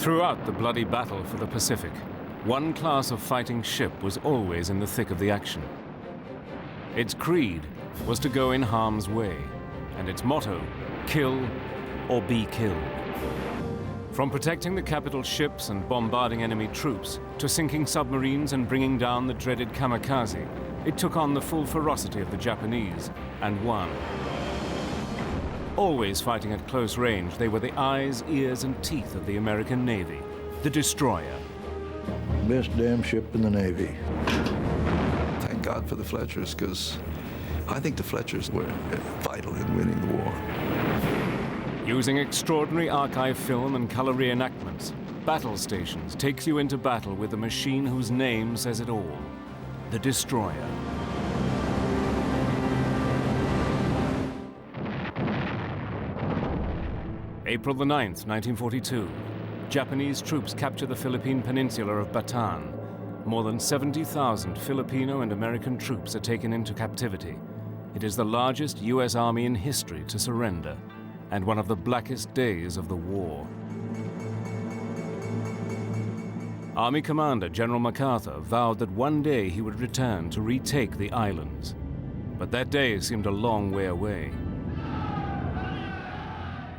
Throughout the bloody battle for the Pacific, one class of fighting ship was always in the thick of the action. Its creed was to go in harm's way, and its motto, kill or be killed. From protecting the capital ships and bombarding enemy troops, to sinking submarines and bringing down the dreaded kamikaze, it took on the full ferocity of the Japanese and won. Always fighting at close range, they were the eyes, ears, and teeth of the American Navy, the destroyer. Best damn ship in the Navy. Thank God for the Fletchers, because I think the Fletchers were vital in winning the war. Using extraordinary archive film and color reenactments, Battle Stations takes you into battle with a machine whose name says it all, the destroyer. April the 9th, 1942. Japanese troops capture the Philippine peninsula of Bataan. More than 70,000 Filipino and American troops are taken into captivity. It is the largest US Army in history to surrender, and one of the blackest days of the war. Army Commander General MacArthur vowed that one day he would return to retake the islands. But that day seemed a long way away.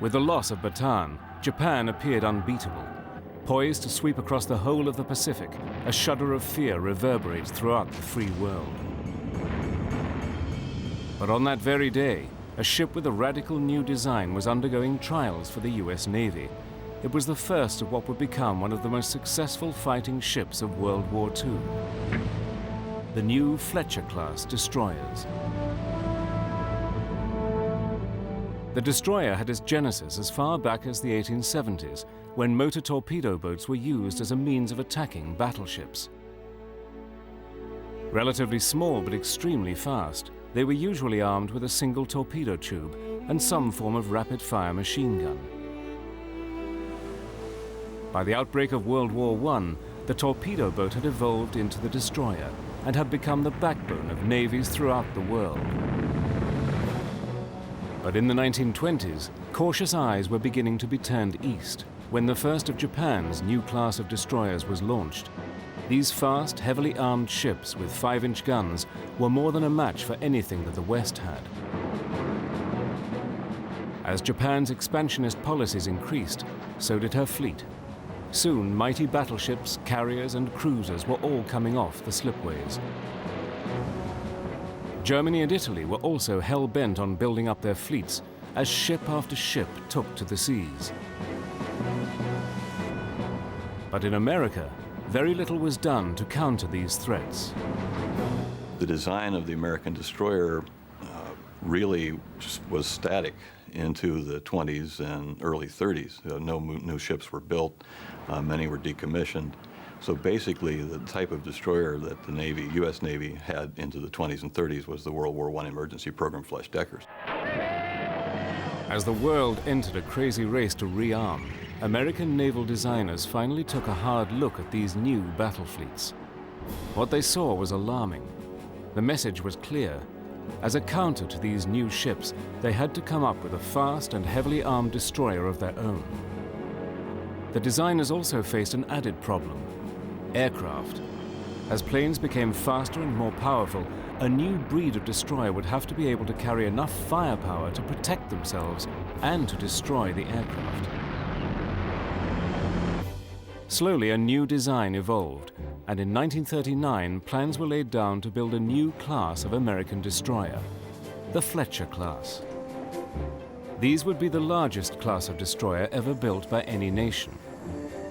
With the loss of Bataan, Japan appeared unbeatable. Poised to sweep across the whole of the Pacific, a shudder of fear reverberates throughout the free world. But on that very day, a ship with a radical new design was undergoing trials for the US Navy. It was the first of what would become one of the most successful fighting ships of World War II. The new Fletcher-class destroyers. The destroyer had its genesis as far back as the 1870s, when motor torpedo boats were used as a means of attacking battleships. Relatively small but extremely fast, they were usually armed with a single torpedo tube and some form of rapid-fire machine gun. By the outbreak of World War I, the torpedo boat had evolved into the destroyer and had become the backbone of navies throughout the world. But in the 1920s, cautious eyes were beginning to be turned east when the first of Japan's new class of destroyers was launched. These fast, heavily armed ships with 5-inch guns were more than a match for anything that the West had. As Japan's expansionist policies increased, so did her fleet. Soon, mighty battleships, carriers, and cruisers were all coming off the slipways. Germany and Italy were also hell-bent on building up their fleets as ship after ship took to the seas. But in America, very little was done to counter these threats. The design of the American destroyer really was static into the 20s and early 30s. No new ships were built, many were decommissioned. So basically, the type of destroyer that the Navy, US Navy, had into the 20s and 30s was the World War I emergency program Fletchers. As the world entered a crazy race to rearm, American naval designers finally took a hard look at these new battle fleets. What they saw was alarming. The message was clear. As a counter to these new ships, they had to come up with a fast and heavily armed destroyer of their own. The designers also faced an added problem: aircraft. As planes became faster and more powerful, a new breed of destroyer would have to be able to carry enough firepower to protect themselves and to destroy the aircraft. Slowly, a new design evolved, and in 1939, plans were laid down to build a new class of American destroyer, the Fletcher class. These would be the largest class of destroyer ever built by any nation.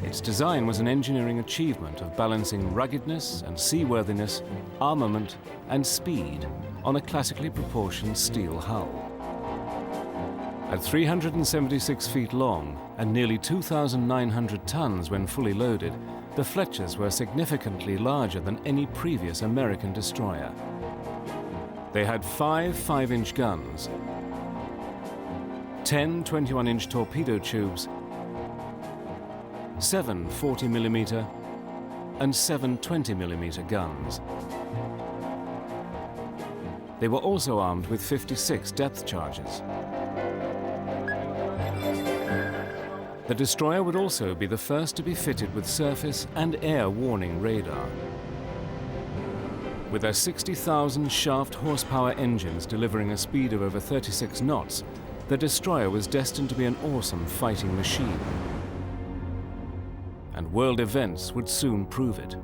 Its design was an engineering achievement of balancing ruggedness and seaworthiness, armament and speed on a classically proportioned steel hull. At 376 feet long and nearly 2,900 tons when fully loaded, the Fletchers were significantly larger than any previous American destroyer. They had 5 5-inch guns, 10 21-inch torpedo tubes, 7 40mm and 7 20mm guns. They were also armed with 56 depth charges. The destroyer would also be the first to be fitted with surface and air warning radar. With their 60,000 shaft horsepower engines delivering a speed of over 36 knots, the destroyer was destined to be an awesome fighting machine. And world events would soon prove it.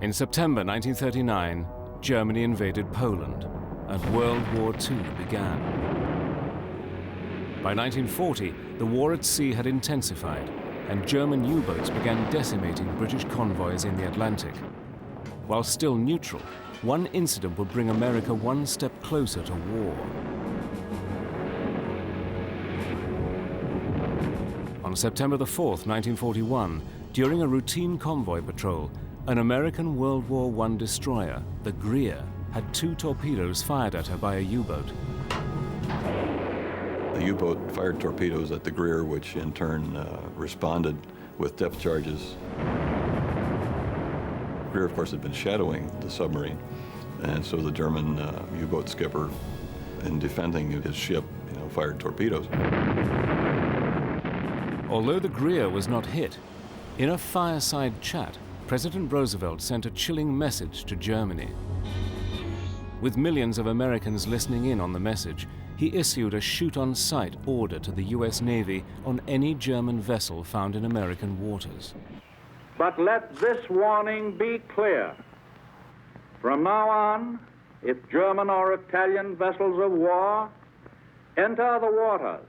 In September 1939, Germany invaded Poland, and World War II began. By 1940, the war at sea had intensified, and German U-boats began decimating British convoys in the Atlantic. While still neutral, one incident would bring America one step closer to war. On September the 4th, 1941, during a routine convoy patrol, an American World War I destroyer, the Greer, had 2 torpedoes fired at her by a U-boat. The U-boat fired torpedoes at the Greer, which in turn responded with depth charges. Greer, of course, had been shadowing the submarine, and so the German U-boat skipper, in defending his ship, fired torpedoes. Although the Greer was not hit, in a fireside chat, President Roosevelt sent a chilling message to Germany. With millions of Americans listening in on the message, he issued a shoot-on-sight order to the U.S. Navy on any German vessel found in American waters. But let this warning be clear. From now on, if German or Italian vessels of war enter the waters,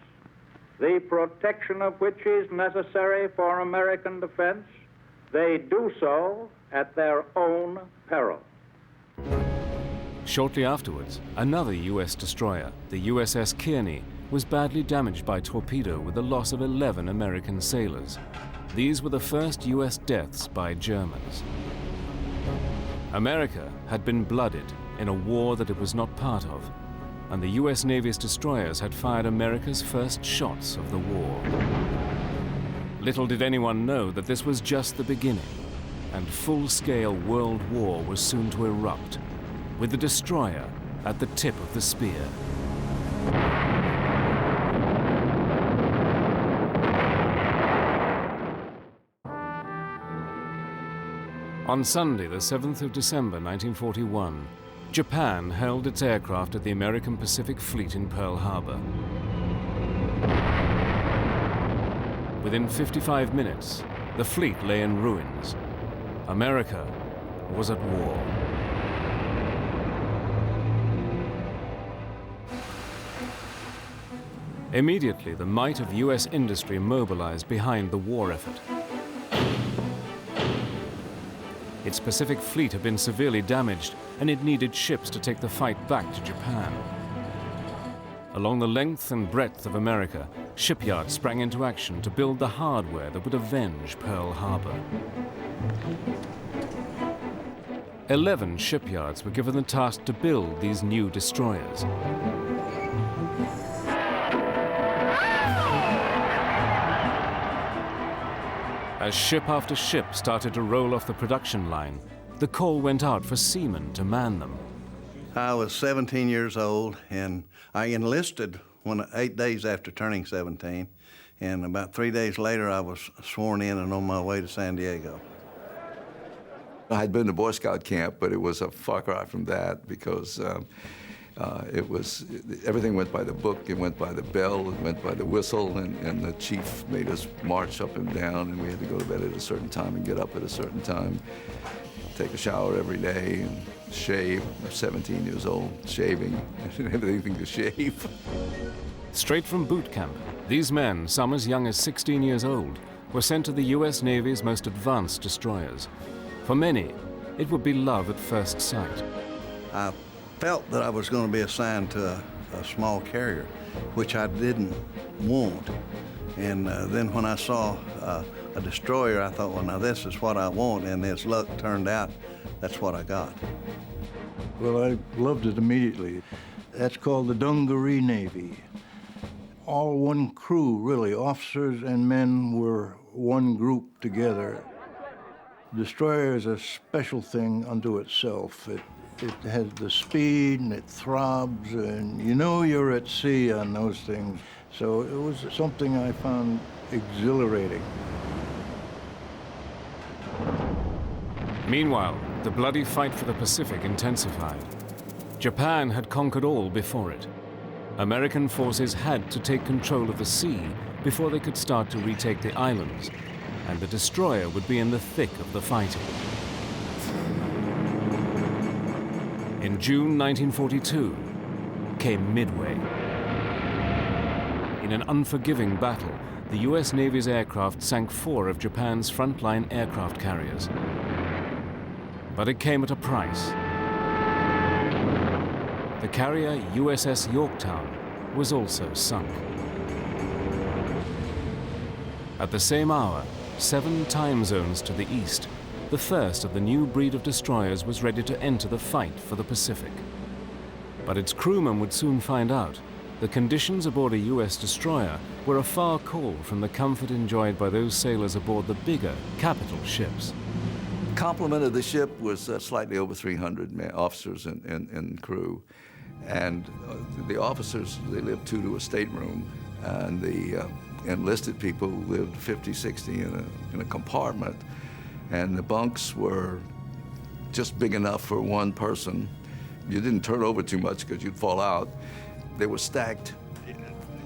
the protection of which is necessary for American defense, they do so at their own peril. Shortly afterwards, another U.S. destroyer, the USS Kearney, was badly damaged by torpedo with the loss of 11 American sailors. These were the first U.S. deaths by Germans. America had been blooded in a war that it was not part of, and the U.S. Navy's destroyers had fired America's first shots of the war. Little did anyone know that this was just the beginning, and full-scale world war was soon to erupt, with the destroyer at the tip of the spear. On Sunday, the 7th of December, 1941, Japan hurled its aircraft at the American Pacific Fleet in Pearl Harbor. Within 55 minutes, the fleet lay in ruins. America was at war. Immediately, the might of U.S. industry mobilized behind the war effort. Its Pacific Fleet had been severely damaged, and it needed ships to take the fight back to Japan. Along the length and breadth of America, shipyards sprang into action to build the hardware that would avenge Pearl Harbor. 11 shipyards were given the task to build these new destroyers. As ship after ship started to roll off the production line, the call went out for seamen to man them. I was 17 years old, and I enlisted 8 days after turning 17, and about 3 days later I was sworn in and on my way to San Diego. I had been to Boy Scout camp, but it was a far cry from that because everything went by the book, it went by the bell, it went by the whistle, and the chief made us march up and down, and we had to go to bed at a certain time and get up at a certain time, take a shower every day, and shave. I'm 17 years old, shaving. I didn't have anything to shave. Straight from boot camp, these men, some as young as 16 years old, were sent to the U.S. Navy's most advanced destroyers. For many, it would be love at first sight. I felt that I was going to be assigned to a small carrier, which I didn't want. And then when I saw a destroyer, I thought, well, now this is what I want, and as luck turned out, that's what I got. Well, I loved it immediately. That's called the Dungaree Navy. All one crew, really. Officers and men were one group together. Destroyer is a special thing unto itself. It has the speed, and it throbs, and you know you're at sea on those things. So it was something I found exhilarating. Meanwhile, the bloody fight for the Pacific intensified. Japan had conquered all before it. American forces had to take control of the sea before they could start to retake the islands, and the destroyer would be in the thick of the fighting. In June 1942 came Midway. In an unforgiving battle, the US Navy's aircraft sank 4 of Japan's frontline aircraft carriers. But it came at a price. The carrier USS Yorktown was also sunk. At the same hour, 7 time zones to the east, the first of the new breed of destroyers was ready to enter the fight for the Pacific. But its crewmen would soon find out the conditions aboard a US destroyer were a far call from the comfort enjoyed by those sailors aboard the bigger capital ships. Complement of the ship was slightly over 300 officers and crew. And the officers, they lived 2 to a stateroom, and the enlisted people lived 50, 60 in a compartment. And the bunks were just big enough for one person. You didn't turn over too much because you'd fall out. They were stacked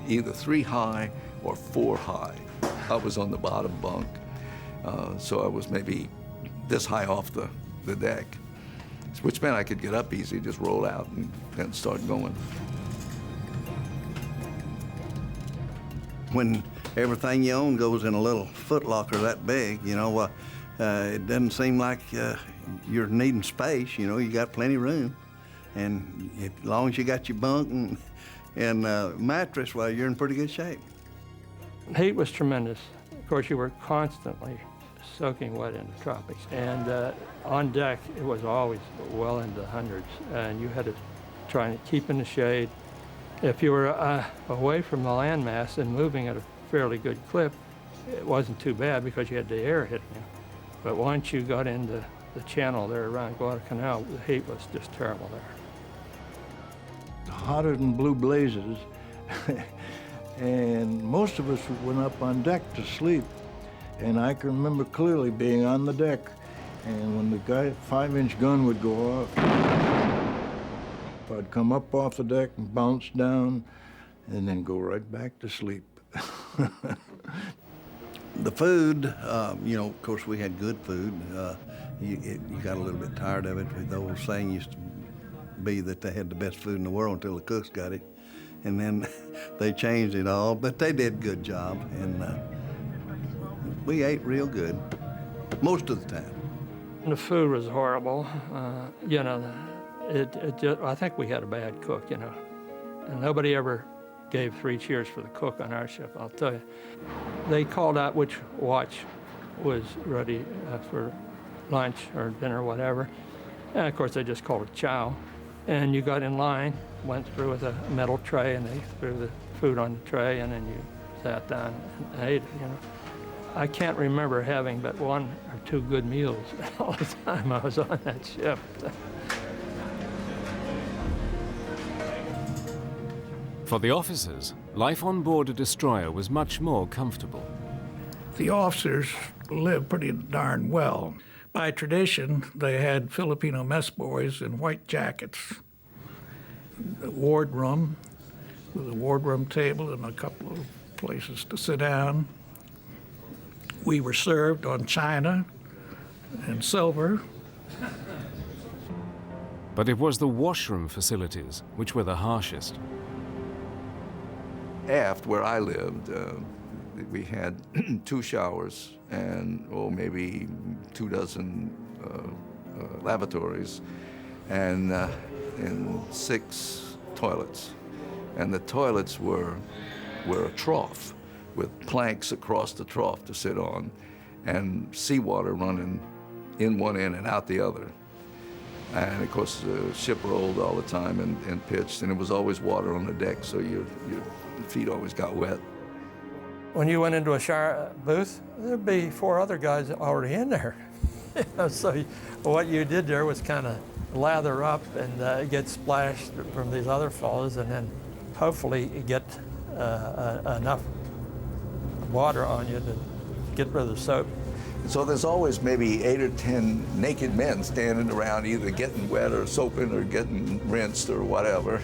either 3 high or 4 high. I was on the bottom bunk, so I was maybe this high off the deck, which meant I could get up easy, just roll out and start going. When everything you own goes in a little footlocker that big, you know, it doesn't seem like you're needing space. You know, you got plenty of room. And as long as you got your bunk and mattress, well, you're in pretty good shape. Heat was tremendous. Of course, you were constantly soaking wet in the tropics. And on deck, it was always well into the hundreds. And you had to try and keep in the shade. If you were away from the landmass and moving at a fairly good clip, it wasn't too bad because you had the air hitting you. But once you got into the channel there around Guadalcanal, the heat was just terrible there. Hotter than blue blazes. And most of us went up on deck to sleep. And I can remember clearly being on the deck, and when the 5-inch gun would go off, I'd come up off the deck and bounce down, and then go right back to sleep. The food, you know, of course we had good food. You got a little bit tired of it. The old saying used to be that they had the best food in the world until the cooks got it. And then they changed it all, but they did a good job. And we ate real good, most of the time. The food was horrible. You know, I think we had a bad cook, you know. And nobody ever gave 3 cheers for the cook on our ship, I'll tell you. They called out which watch was ready for lunch or dinner or whatever. And of course, they just called it chow. And you got in line, went through with a metal tray, and they threw the food on the tray, and then you sat down and ate it, you know. I can't remember having but 1 or 2 good meals all the time I was on that ship. For the officers, life on board a destroyer was much more comfortable. The officers lived pretty darn well. By tradition, they had Filipino mess boys in white jackets. The wardroom, with a wardroom table and a couple of places to sit down. We were served on china and silver. But it was the washroom facilities which were the harshest. Aft, where I lived, we had 2 showers and maybe 2 dozen lavatories and 6 toilets. And the toilets were a trough with planks across the trough to sit on and seawater running in one end and out the other. And of course, the ship rolled all the time and pitched, and it was always water on the deck, so your feet always got wet. When you went into a shower booth, there'd be 4 other guys already in there. So what you did there was kind of lather up and get splashed from these other fellows, and then hopefully get enough water on you to get rid of the soap. So there's always maybe 8 or 10 naked men standing around either getting wet or soaping or getting rinsed or whatever.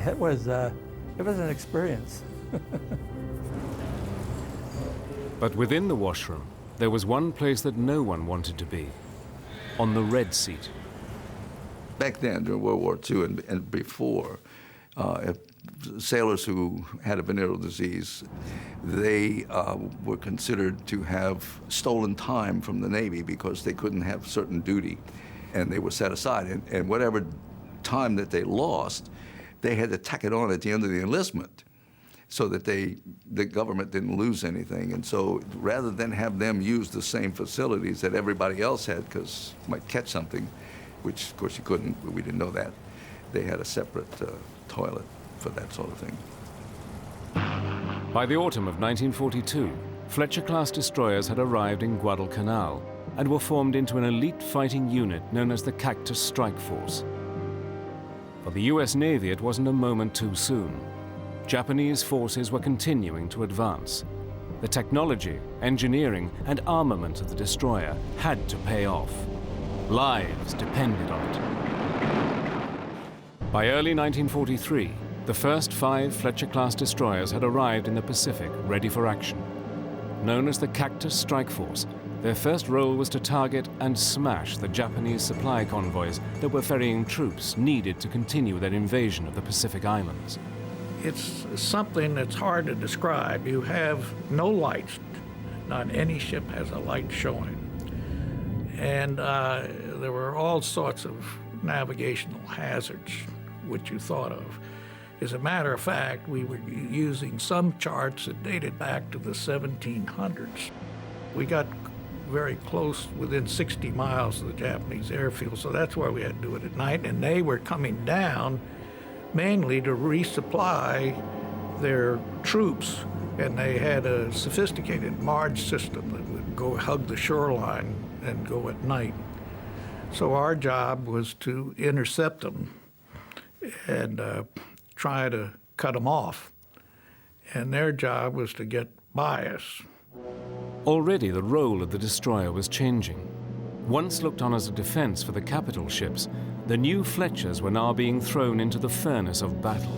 It was an experience. But within the washroom, there was one place that no one wanted to be, on the red seat. Back then, during World War II and before, sailors who had a venereal disease, they were considered to have stolen time from the Navy because they couldn't have certain duty, and they were set aside. And whatever time that they lost, they had to tack it on at the end of the enlistment so that the government didn't lose anything. And so rather than have them use the same facilities that everybody else had, because might catch something, which of course you couldn't, but we didn't know that, they had a separate toilet for that sort of thing. By the autumn of 1942, Fletcher-class destroyers had arrived in Guadalcanal and were formed into an elite fighting unit known as the Cactus Strike Force. For the US Navy, it wasn't a moment too soon. Japanese forces were continuing to advance. The technology, engineering, and armament of the destroyer had to pay off. Lives depended on it. By early 1943, the first 5 Fletcher-class destroyers had arrived in the Pacific, ready for action. Known as the Cactus Strike Force, their first role was to target and smash the Japanese supply convoys that were ferrying troops needed to continue their invasion of the Pacific Islands. It's something that's hard to describe. You have no lights. Not any ship has a light showing. And there were all sorts of navigational hazards which you thought of. As a matter of fact, we were using some charts that dated back to the 1700s. We got very close, within 60 miles of the Japanese airfield, so that's why we had to do it at night. And they were coming down mainly to resupply their troops, and they had a sophisticated barge system that would go hug the shoreline and go at night. So our job was to intercept them and try to cut them off, and their job was to get by us. Already the role of the destroyer was changing. Once looked on as a defense for the capital ships, the new Fletchers were now being thrown into the furnace of battle.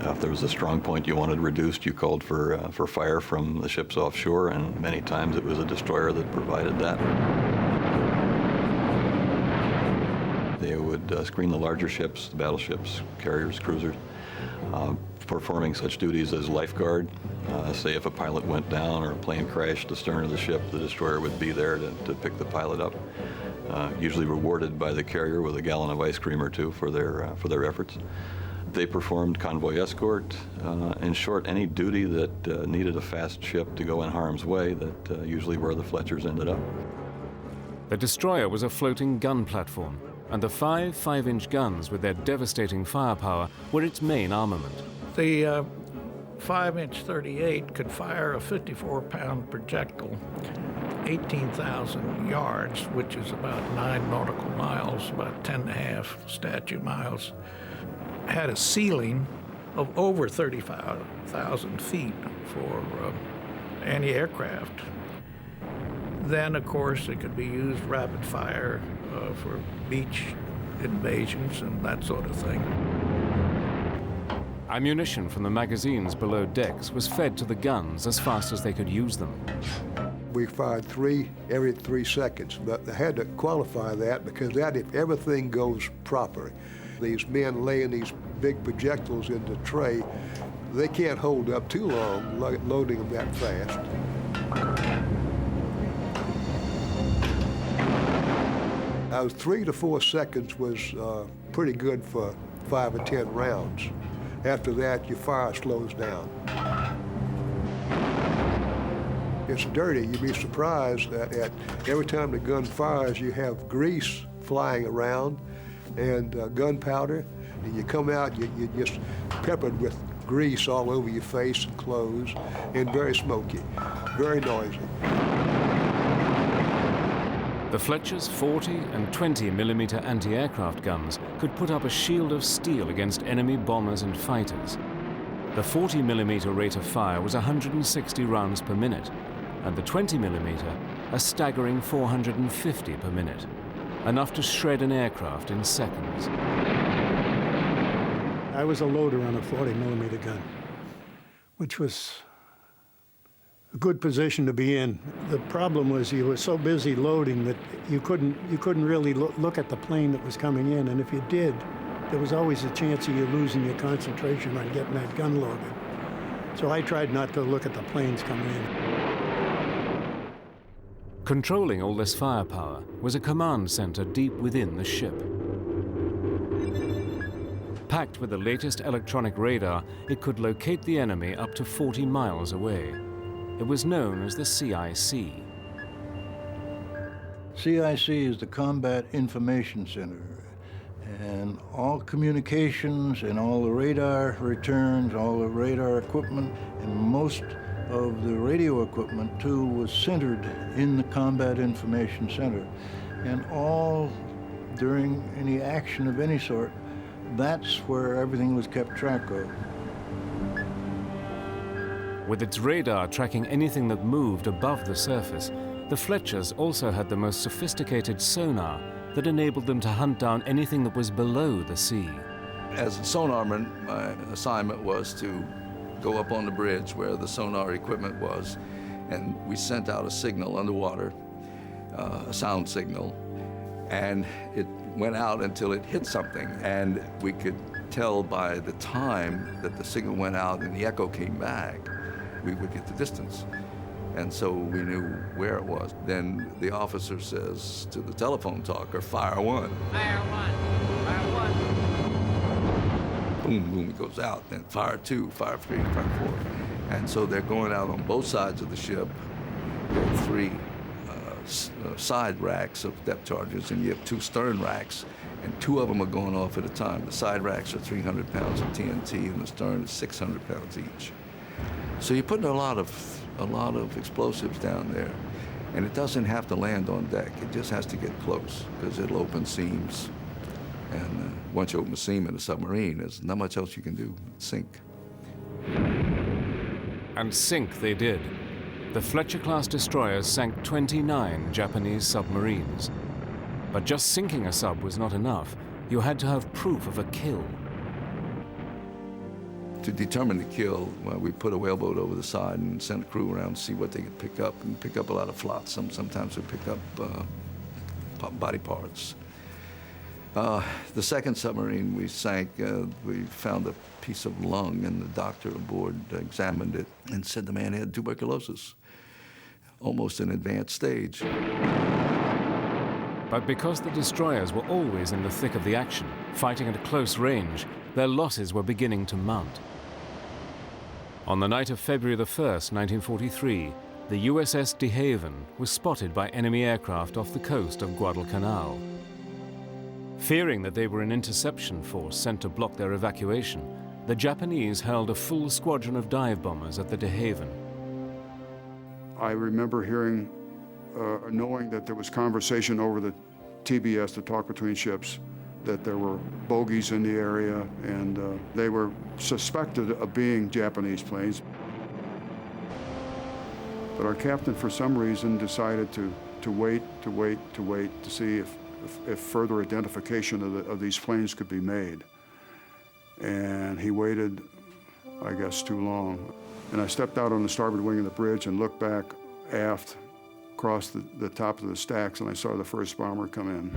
If there was a strong point you wanted reduced, you called for fire from the ships offshore, and many times it was a destroyer that provided that. They would screen the larger ships, the battleships, carriers, cruisers, performing such duties as lifeguard. Say if a pilot went down or a plane crashed astern of the ship, the destroyer would be there to pick the pilot up, usually rewarded by the carrier with a gallon of ice cream or two for their efforts. They performed convoy escort. In short, any duty that needed a fast ship to go in harm's way, that usually where the Fletchers ended up. The destroyer was a floating gun platform, and the 5 5-inch guns with their devastating firepower were its main armament. The 5-inch 38 could fire a 54-pound projectile 18,000 yards, which is about 9 nautical miles, about 10.5 statute miles. Had a ceiling of over 35,000 feet for anti-aircraft. Then, of course, it could be used rapid fire for beach invasions and that sort of thing. Ammunition from the magazines below decks was fed to the guns as fast as they could use them. We fired 3 every 3 seconds, but they had to qualify that because that if everything goes proper, these men laying these big projectiles in the tray, they can't hold up too long loading them that fast. I was 3 to 4 seconds was pretty good for 5 or 10 rounds. After that, your fire slows down. It's dirty. You'd be surprised that every time the gun fires, you have grease flying around and gunpowder. And you come out, you're just peppered with grease all over your face and clothes, and very smoky, very noisy. The Fletcher's 40 and 20 millimeter anti-aircraft guns could put up a shield of steel against enemy bombers and fighters. The 40 millimeter rate of fire was 160 rounds per minute, and the 20 millimeter a staggering 450 per minute, enough to shred an aircraft in seconds. I was a loader on a 40 millimeter gun, which was a good position to be in. The problem was you were so busy loading that you couldn't really look at the plane that was coming in, and if you did, there was always a chance of you losing your concentration on getting that gun loaded. So I tried not to look at the planes coming in. Controlling all this firepower was a command center deep within the ship. Packed with the latest electronic radar, it could locate the enemy up to 40 miles away. It was known as the CIC. CIC is the Combat Information Center, and all communications and all the radar returns, all the radar equipment, and most of the radio equipment too was centered in the Combat Information Center. And all during any action of any sort, that's where everything was kept track of. With its radar tracking anything that moved above the surface, the Fletchers also had the most sophisticated sonar that enabled them to hunt down anything that was below the sea. As a sonarman, my assignment was to go up on the bridge where the sonar equipment was, and we sent out a signal underwater, a sound signal, and it went out until it hit something, and we could tell by the time that the signal went out and the echo came back, we would get the distance. And so we knew where it was. Then the officer says to the telephone talker, "Fire one." Fire one, fire one. Boom, boom, it goes out. Then fire two, fire three, fire four. And so they're going out on both sides of the ship. There are three side racks of depth charges, and you have two stern racks, and two of them are going off at a time. The side racks are 300 pounds of TNT, and the stern is 600 pounds each. So you're putting a lot of explosives down there, and it doesn't have to land on deck. It just has to get close, because it'll open seams. And once you open a seam in a submarine, there's not much else you can do. Sink. And sink they did. The Fletcher-class destroyers sank 29 Japanese submarines. But just sinking a sub was not enough. You had to have proof of a kill. To determine the kill, well, we put a whaleboat over the side and sent a crew around to see what they could pick up, and pick up a lot of flots. Sometimes we pick up body parts. The second submarine we sank, we found a piece of lung, and the doctor aboard examined it and said the man had tuberculosis, almost an advanced stage. But because the destroyers were always in the thick of the action, fighting at a close range, their losses were beginning to mount. On the night of February the 1st, 1943, the USS De Haven was spotted by enemy aircraft off the coast of Guadalcanal. Fearing that they were an interception force sent to block their evacuation, the Japanese held a full squadron of dive bombers at the De Haven. I remember hearing, knowing that there was conversation over the TBS, the talk between ships, that there were bogies in the area, and they were suspected of being Japanese planes. But our captain, for some reason, decided to wait to see if further identification of these planes could be made. And he waited, I guess, too long. And I stepped out on the starboard wing of the bridge and looked back aft across the top of the stacks, and I saw the first bomber come in.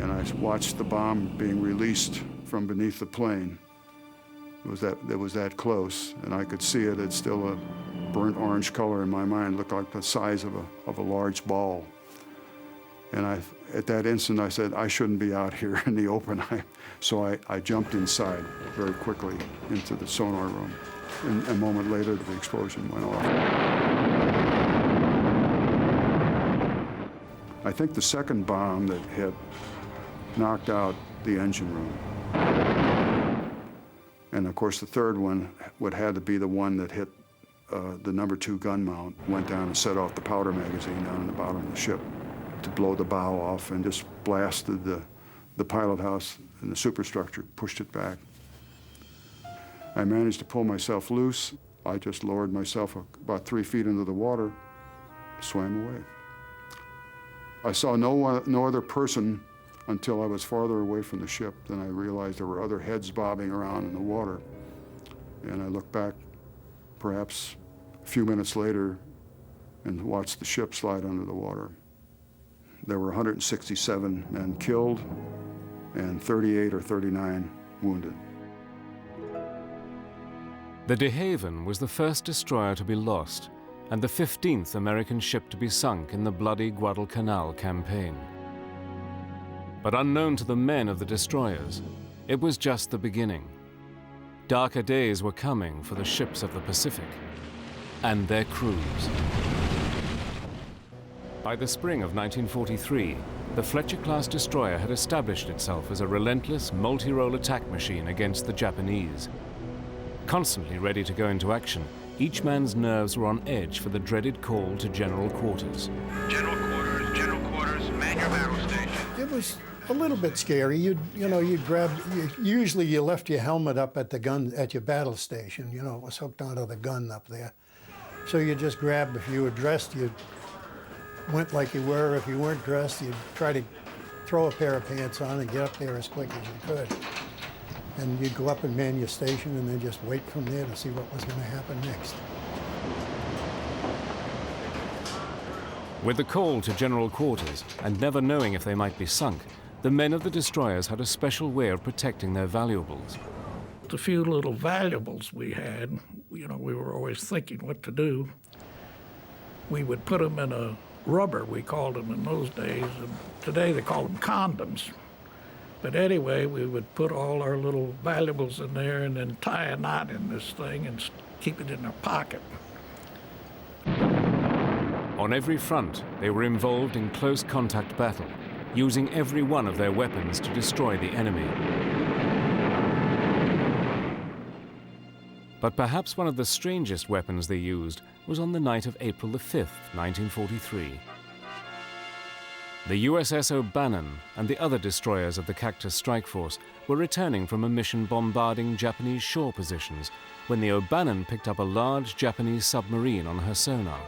And I watched the bomb being released from beneath the plane. It was that close, and I could see it. It's still a burnt orange color in my mind. It looked like the size of a large ball. And at that instant, I said, I shouldn't be out here in the open. So I jumped inside very quickly into the sonar room. And a moment later, the explosion went off. I think the second bomb that hit knocked out the engine room. And of course, the third one would have to be the one that hit the #2 gun mount went down and set off the powder magazine down in the bottom of the ship to blow the bow off, and just blasted the pilot house and the superstructure, pushed it back. I managed to pull myself loose. I just lowered myself about 3 feet into the water, swam away. I saw no other person until I was farther away from the ship. Then I realized there were other heads bobbing around in the water. And I looked back perhaps a few minutes later and watched the ship slide under the water. There were 167 men killed and 38 or 39 wounded. The De Haven was the first destroyer to be lost and the 15th American ship to be sunk in the bloody Guadalcanal campaign. But unknown to the men of the destroyers, it was just the beginning. Darker days were coming for the ships of the Pacific and their crews. By the spring of 1943, the Fletcher-class destroyer had established itself as a relentless multi-role attack machine against the Japanese. Constantly ready to go into action, each man's nerves were on edge for the dreaded call to general quarters. General quarters, man your battle station. It was a little bit scary. Usually you left your helmet up at the gun, at your battle station. You know, it was hooked onto the gun up there. So you just grabbed, if you were dressed, you went like you were. If you weren't dressed, you'd try to throw a pair of pants on and get up there as quick as you could. And you'd go up and man your station and then just wait from there to see what was going to happen next. With the call to general quarters and never knowing if they might be sunk, the men of the destroyers had a special way of protecting their valuables. The few little valuables we had, we were always thinking what to do. We would put them in a rubber, we called them in those days, and today they call them condoms. But anyway, we would put all our little valuables in there and then tie a knot in this thing and keep it in our pocket. On every front, they were involved in close contact battle, using every one of their weapons to destroy the enemy. But perhaps one of the strangest weapons they used was on the night of April the 5th, 1943. The USS O'Bannon and the other destroyers of the Cactus Strike Force were returning from a mission bombarding Japanese shore positions when the O'Bannon picked up a large Japanese submarine on her sonar.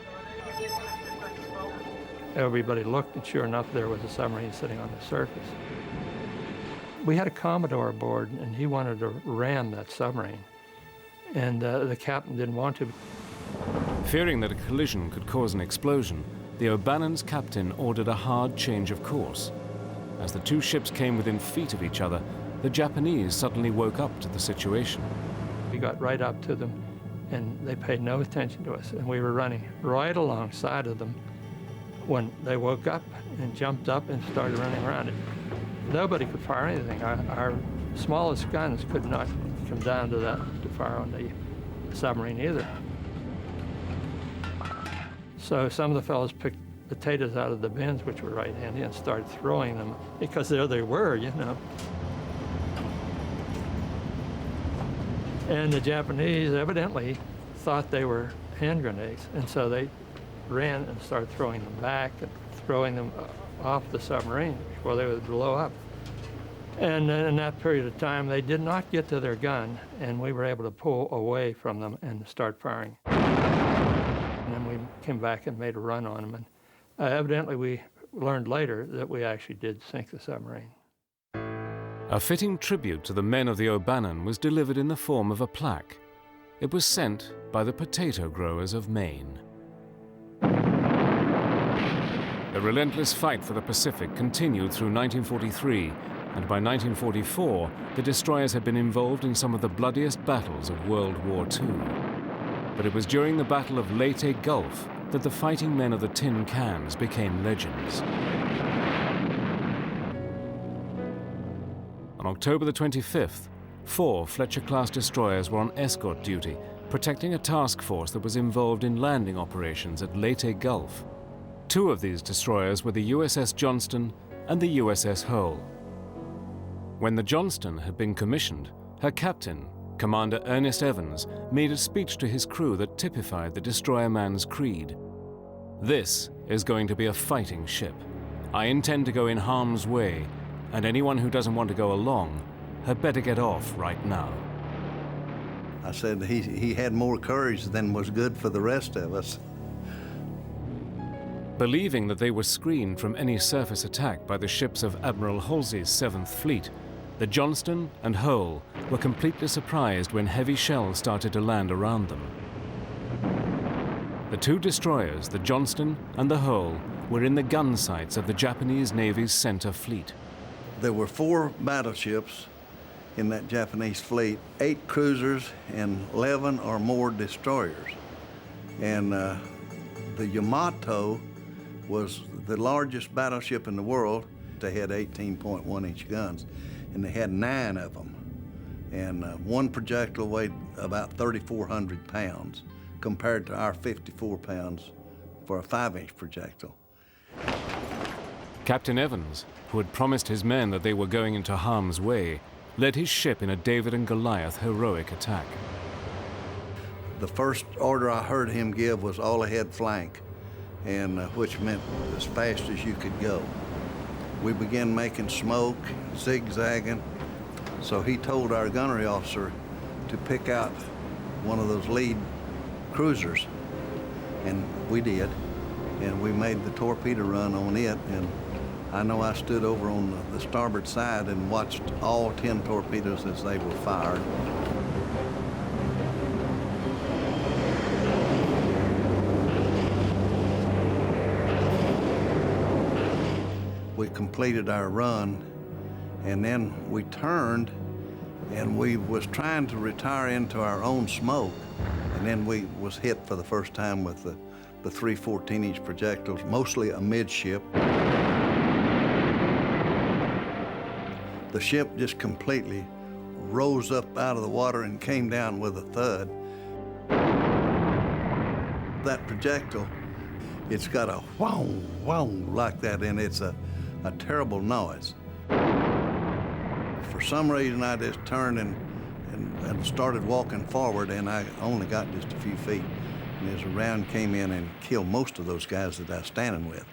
Everybody looked, and sure enough, there was a submarine sitting on the surface. We had a Commodore aboard, and he wanted to ram that submarine, and the captain didn't want to. Fearing that a collision could cause an explosion, the O'Bannon's captain ordered a hard change of course. As the two ships came within feet of each other, the Japanese suddenly woke up to the situation. We got right up to them, and they paid no attention to us, and we were running right alongside of them when they woke up and jumped up and started running around it. Nobody could fire anything. Our smallest guns could not come down to that to fire on the submarine either. So some of the fellows picked potatoes out of the bins, which were right handy, and started throwing them, because there they were, And the Japanese evidently thought they were hand grenades, and so they ran and started throwing them back and throwing them off the submarine before they would blow up. And in that period of time, they did not get to their gun, and we were able to pull away from them and start firing. And then we came back and made a run on them. And evidently, we learned later that we actually did sink the submarine. A fitting tribute to the men of the O'Bannon was delivered in the form of a plaque. It was sent by the potato growers of Maine. The relentless fight for the Pacific continued through 1943, and by 1944, the destroyers had been involved in some of the bloodiest battles of World War II. But it was during the Battle of Leyte Gulf that the fighting men of the tin cans became legends. On October the 25th, 4 Fletcher-class destroyers were on escort duty, protecting a task force that was involved in landing operations at Leyte Gulf. 2 of these destroyers were the USS Johnston and the USS Hull. When the Johnston had been commissioned, her captain, Commander Ernest Evans made a speech to his crew that typified the destroyer-man's creed. "This is going to be a fighting ship. I intend to go in harm's way, and anyone who doesn't want to go along had better get off right now." I said he had more courage than was good for the rest of us. Believing that they were screened from any surface attack by the ships of Admiral Halsey's 7th Fleet, the Johnston and Hull were completely surprised when heavy shells started to land around them. The two destroyers, the Johnston and the Hull, were in the gun sights of the Japanese Navy's center fleet. There were 4 battleships in that Japanese fleet, 8 cruisers and 11 or more destroyers. And the Yamato was the largest battleship in the world. They had 18.1-inch guns, and they had 9 of them. And one projectile weighed about 3,400 pounds compared to our 54 pounds for a 5-inch projectile. Captain Evans, who had promised his men that they were going into harm's way, led his ship in a David and Goliath heroic attack. The first order I heard him give was all ahead flank, and which meant as fast as you could go. We began making smoke, zigzagging, so he told our gunnery officer to pick out one of those lead cruisers, and we did, and we made the torpedo run on it, and I know I stood over on the starboard side and watched all 10 torpedoes as they were fired. We completed our run, and then we turned, and we was trying to retire into our own smoke, and then we was hit for the first time with the 3 14-inch projectiles, mostly amidship. The ship just completely rose up out of the water and came down with a thud. That projectile, it's got a wow, wow like that, and it's a terrible noise. For some reason, I just turned and started walking forward, and I only got just a few feet. And as a round came in and killed most of those guys that I was standing with.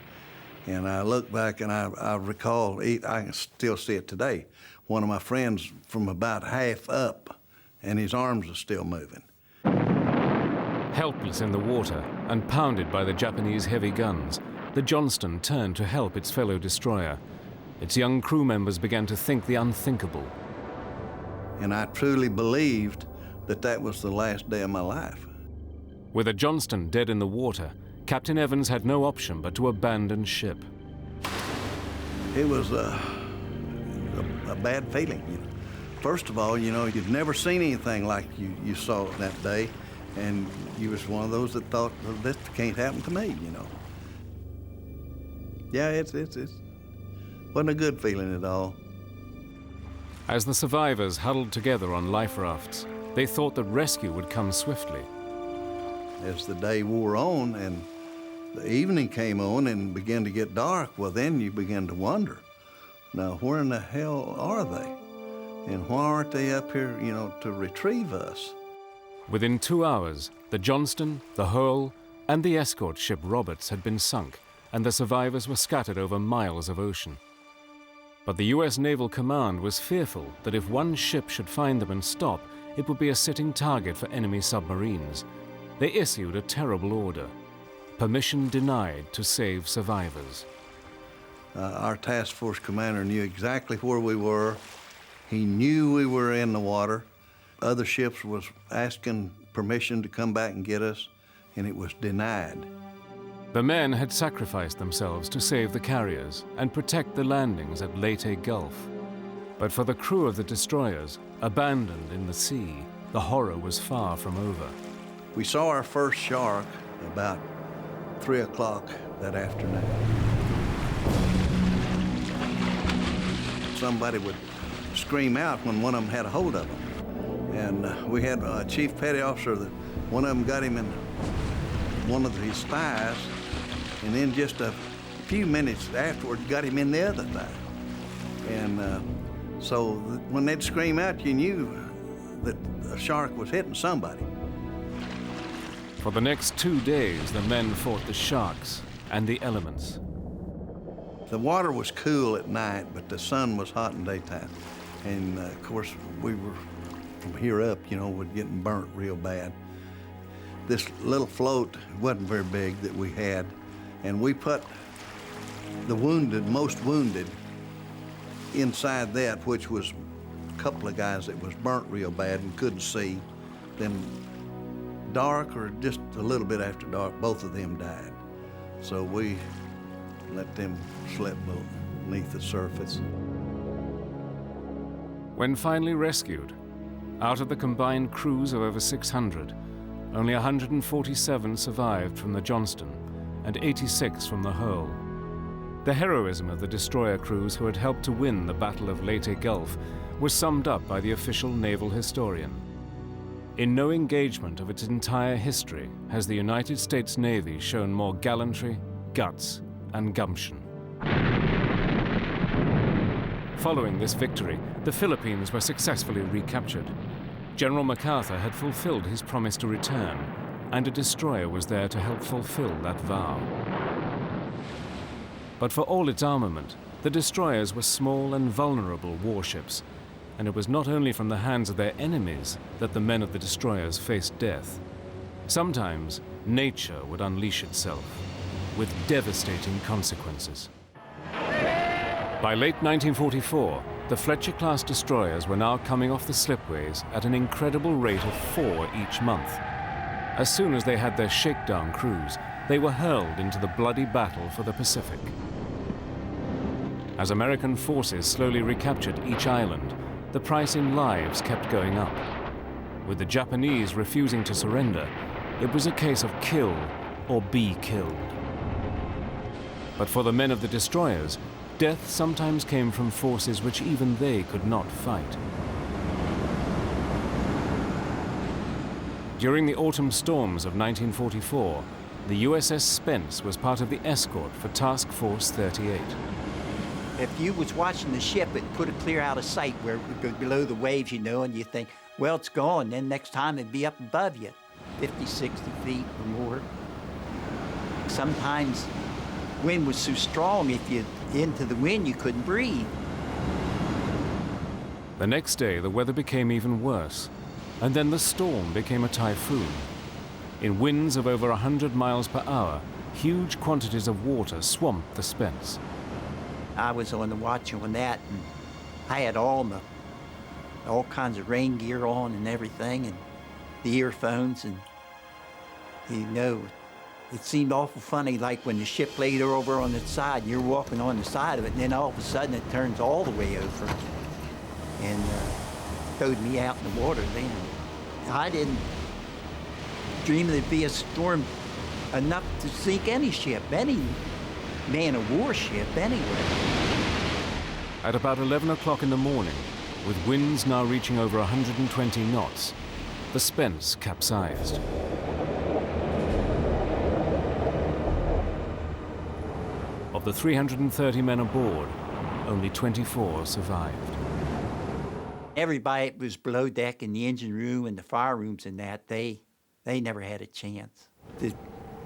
And I look back and I recall, I can still see it today, one of my friends from about half up, and his arms are still moving. Helpless in the water and pounded by the Japanese heavy guns, the Johnston turned to help its fellow destroyer. Its young crew members began to think the unthinkable. And I truly believed that that was the last day of my life. With a Johnston dead in the water, Captain Evans had no option but to abandon ship. It was a bad feeling. You know. First of all, you'd never seen anything like you saw that day, and you was one of those that thought, well, this can't happen to me, Yeah, it wasn't a good feeling at all. As the survivors huddled together on life rafts, they thought that rescue would come swiftly. As the day wore on and the evening came on and began to get dark, well, then you begin to wonder, now, where in the hell are they? And why aren't they up here, to retrieve us? Within 2 hours, the Johnston, the Hull, and the escort ship Roberts had been sunk, and the survivors were scattered over miles of ocean. But the U.S. Naval Command was fearful that if one ship should find them and stop, it would be a sitting target for enemy submarines. They issued a terrible order: permission denied to save survivors. Our task force commander knew exactly where we were. He knew we were in the water. Other ships was asking permission to come back and get us, and it was denied. The men had sacrificed themselves to save the carriers and protect the landings at Leyte Gulf. But for the crew of the destroyers, abandoned in the sea, the horror was far from over. We saw our first shark about 3 o'clock that afternoon. Somebody would scream out when one of them had a hold of them. And we had a chief petty officer that one of them got him in one of his thighs, and then just a few minutes afterward got him in the other thigh. And so when they'd scream out, you knew that a shark was hitting somebody. For the next 2 days, the men fought the sharks and the elements. The water was cool at night, but the sun was hot in daytime. And of course, we were from here up, you know, we're getting burnt real bad. This little float wasn't very big that we had, and we put the wounded, most wounded, inside that, which was a couple of guys that was burnt real bad and couldn't see. Then dark or just a little bit after dark, both of them died. So we let them slip beneath the surface. When finally rescued, out of the combined crews of over 600, only 147 survived from the Johnston and 86 from the Hull. The heroism of the destroyer crews who had helped to win the Battle of Leyte Gulf was summed up by the official naval historian. In no engagement of its entire history has the United States Navy shown more gallantry, guts, and gumption. Following this victory, the Philippines were successfully recaptured. General MacArthur had fulfilled his promise to return, and a destroyer was there to help fulfill that vow. But for all its armament, the destroyers were small and vulnerable warships, and it was not only from the hands of their enemies that the men of the destroyers faced death. Sometimes nature would unleash itself, with devastating consequences. By late 1944, the Fletcher-class destroyers were now coming off the slipways at an incredible rate of 4 each month. As soon as they had their shakedown cruise, they were hurled into the bloody battle for the Pacific. As American forces slowly recaptured each island, the price in lives kept going up. With the Japanese refusing to surrender, it was a case of kill or be killed. But for the men of the destroyers, death sometimes came from forces which even they could not fight. During the autumn storms of 1944, the USS Spence was part of the escort for Task Force 38. If you was watching the ship, it put it clear out of sight where it would go below the waves, you know, and you think, well, it's gone. Then next time it'd be up above you, 50, 60 feet or more. Sometimes wind was so strong, if you into the wind, you couldn't breathe. The next day, the weather became even worse, and then the storm became a typhoon. In winds of over 100 miles per hour, huge quantities of water swamped the Spence. I was on the watch on that, and I had all kinds of rain gear on and everything, and the earphones, and you know, it seemed awful funny, like when the ship laid over on its side, and you're walking on the side of it, and then all of a sudden it turns all the way over, and throwed me out in the water then. I didn't dream there'd be a storm enough to sink any ship, any man-of-war ship, anywhere. At about 11 o'clock in the morning, with winds now reaching over 120 knots, the Spence capsized. Of the 330 men aboard, only 24 survived. Everybody that was below deck in the engine room and the fire rooms and that, they never had a chance. The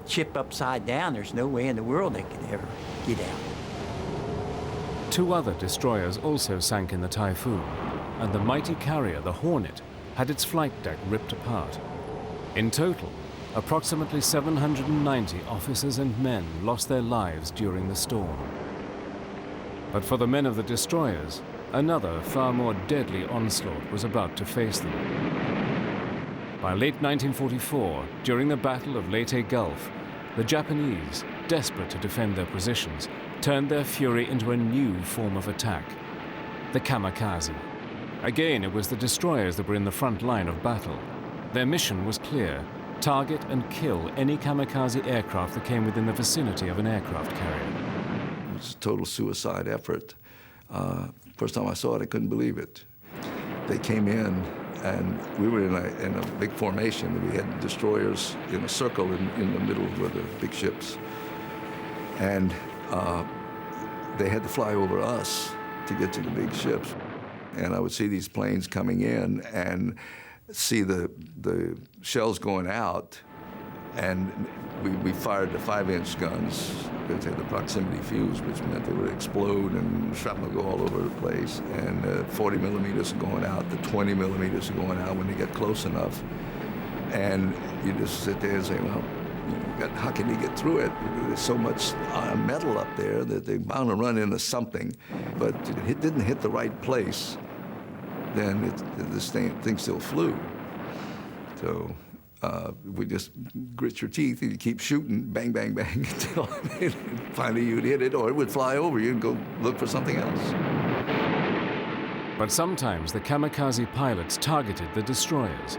ship upside down, there's no way in the world they could ever get out. 2 other destroyers also sank in the typhoon, and the mighty carrier, the Hornet, had its flight deck ripped apart. In total, approximately 790 officers and men lost their lives during the storm. But for the men of the destroyers, another, far more deadly onslaught was about to face them. By late 1944, during the Battle of Leyte Gulf, the Japanese, desperate to defend their positions, turned their fury into a new form of attack, the kamikaze. Again, it was the destroyers that were in the front line of battle. Their mission was clear: target and kill any kamikaze aircraft that came within the vicinity of an aircraft carrier. It was a total suicide effort. First time I saw it, I couldn't believe it. They came in, and we were in a big formation. We had destroyers in a circle in the middle of the big ships. And they had to fly over us to get to the big ships. And I would see these planes coming in, and see the shells going out, and we fired the 5-inch guns. They'd say the proximity fuse, which meant they would explode and shrapnel go all over the place. And 40 millimeters are going out, the 20 millimeters are going out when they get close enough. And you just sit there and say, well, how can you get through it? There's so much metal up there that they're bound to run into something. But it didn't hit the right place, then this thing still flew. So we just grit your teeth and you keep shooting, bang, bang, bang, until finally you'd hit it, or it would fly over you and go look for something else. But sometimes the kamikaze pilots targeted the destroyers.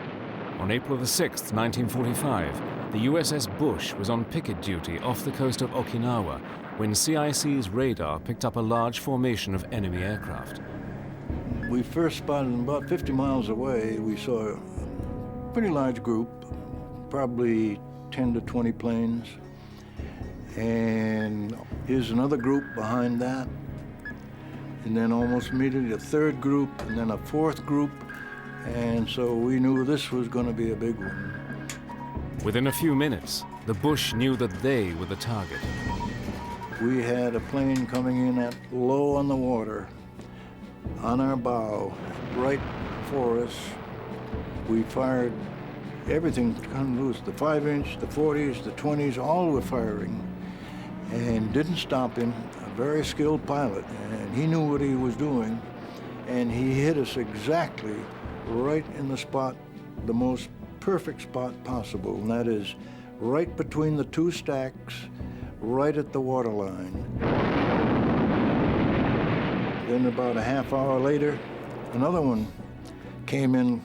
On April the 6th, 1945, the USS Bush was on picket duty off the coast of Okinawa when CIC's radar picked up a large formation of enemy aircraft. We first spotted them about 50 miles away. We saw a pretty large group, probably 10 to 20 planes. And here's another group behind that. And then almost immediately a third group, and then a fourth group. And so we knew this was going to be a big one. Within a few minutes, the Bush knew that they were the target. We had a plane coming in at low on the water, on our bow, right for us. We fired everything come loose, the 5-inch, the 40s, the 20s, all were firing, and didn't stop him. A very skilled pilot, and he knew what he was doing, and he hit us exactly right in the spot, the most perfect spot possible, and that is right between the two stacks, right at the waterline. Then about a half hour later, another one came in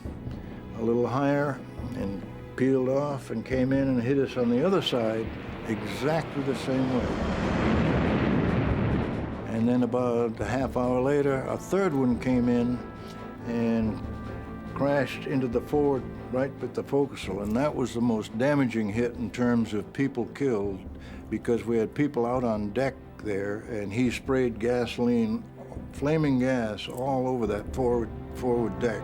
a little higher and peeled off and came in and hit us on the other side exactly the same way. And then about a half hour later, a third one came in and crashed into the forward right with the forecastle, and that was the most damaging hit in terms of people killed, because we had people out on deck there, and he sprayed gasoline, flaming gas, all over that forward deck.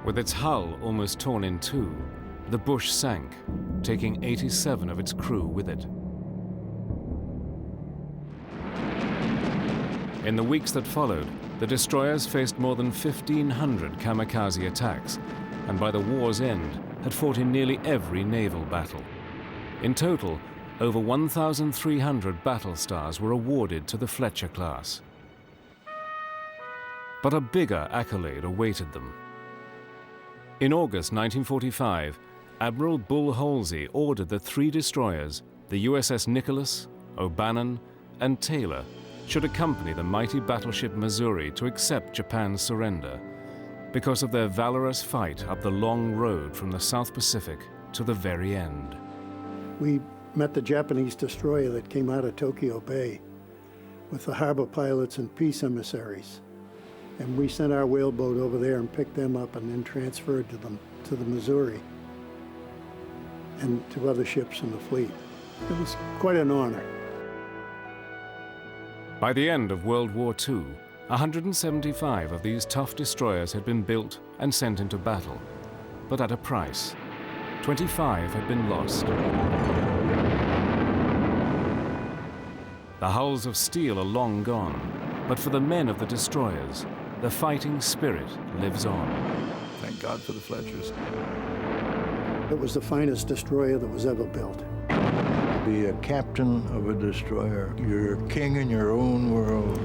With its hull almost torn in two, the Bush sank, taking 87 of its crew with it. In the weeks that followed, the destroyers faced more than 1,500 kamikaze attacks, and by the war's end, had fought in nearly every naval battle. In total, over 1,300 battle stars were awarded to the Fletcher class. But a bigger accolade awaited them. In August 1945, Admiral Bull Halsey ordered that 3 destroyers, the USS Nicholas, O'Bannon, and Taylor, should accompany the mighty battleship Missouri to accept Japan's surrender because of their valorous fight up the long road from the South Pacific to the very end. We met the Japanese destroyer that came out of Tokyo Bay with the harbor pilots and peace emissaries. And we sent our whaleboat over there and picked them up and then transferred them to the Missouri and to other ships in the fleet. It was quite an honor. By the end of World War II, 175 of these tough destroyers had been built and sent into battle, but at a price. 25 had been lost. The hulls of steel are long gone, but for the men of the destroyers, the fighting spirit lives on. Thank God for the Fletchers. It was the finest destroyer that was ever built. Be a captain of a destroyer. You're a king in your own world.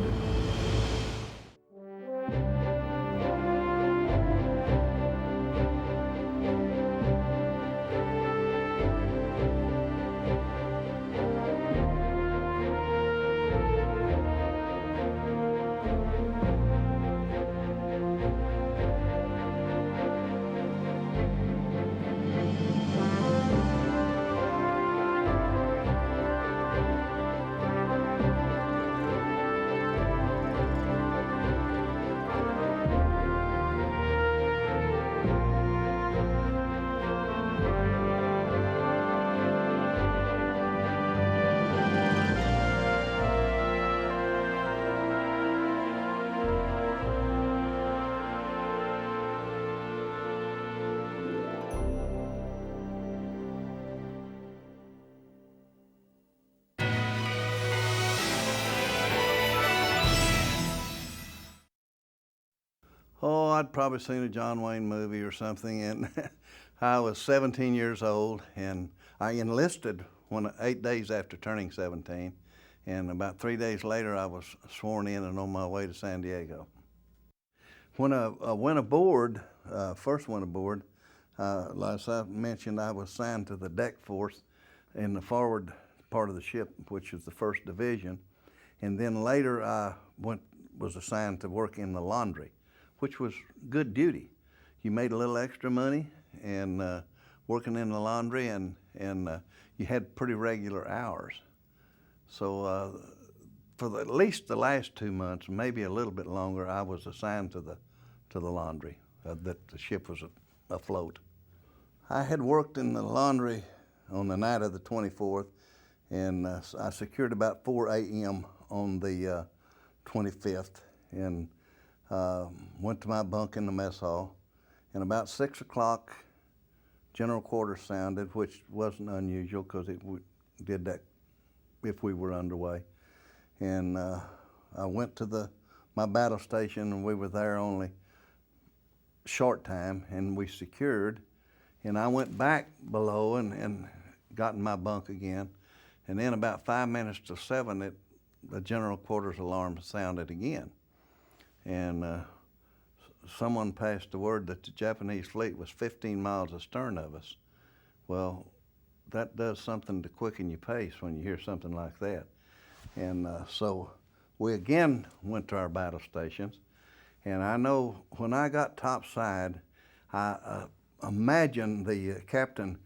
Oh, I'd probably seen a John Wayne movie or something, and I was 17 years old, and I enlisted 8 days after turning 17, and about 3 days later I was sworn in and on my way to San Diego. When I went aboard, first went aboard, as I mentioned, I was assigned to the deck force in the forward part of the ship, which is the 1st Division, and then later I was assigned to work in the laundry, which was good duty. You made a little extra money and working in the laundry, and you had pretty regular hours. So for at least the last 2 months, maybe a little bit longer, I was assigned to the laundry, that the ship was afloat. I had worked in the laundry on the night of the 24th, and I secured about 4 a.m. on the 25th, and went to my bunk in the mess hall, and about 6 o'clock, general quarters sounded, which wasn't unusual because we did that if we were underway. And I went to my battle station, and we were there only a short time, and we secured. And I went back below and got in my bunk again. And then about 5 minutes to 7, the general quarters alarm sounded again. And someone passed the word that the Japanese fleet was 15 miles astern of us. Well, that does something to quicken your pace when you hear something like that. And so we again went to our battle stations. And I know when I got topside, I imagine the captain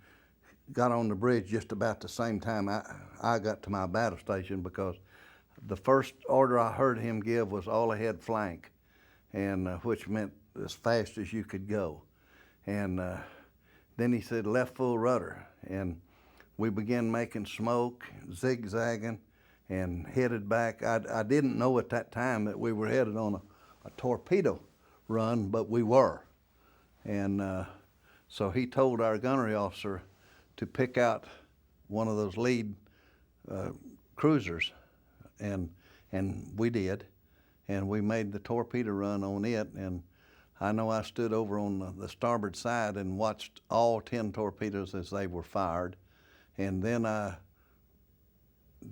got on the bridge just about the same time I got to my battle station, because the first order I heard him give was all ahead flank, and which meant as fast as you could go. And then he said left full rudder, and we began making smoke, zigzagging, and headed back. I didn't know at that time that we were headed on a torpedo run, but we were. And so he told our gunnery officer to pick out one of those lead cruisers, and we did, and we made the torpedo run on it. And I know I stood over on the starboard side and watched all 10 torpedoes as they were fired, and then I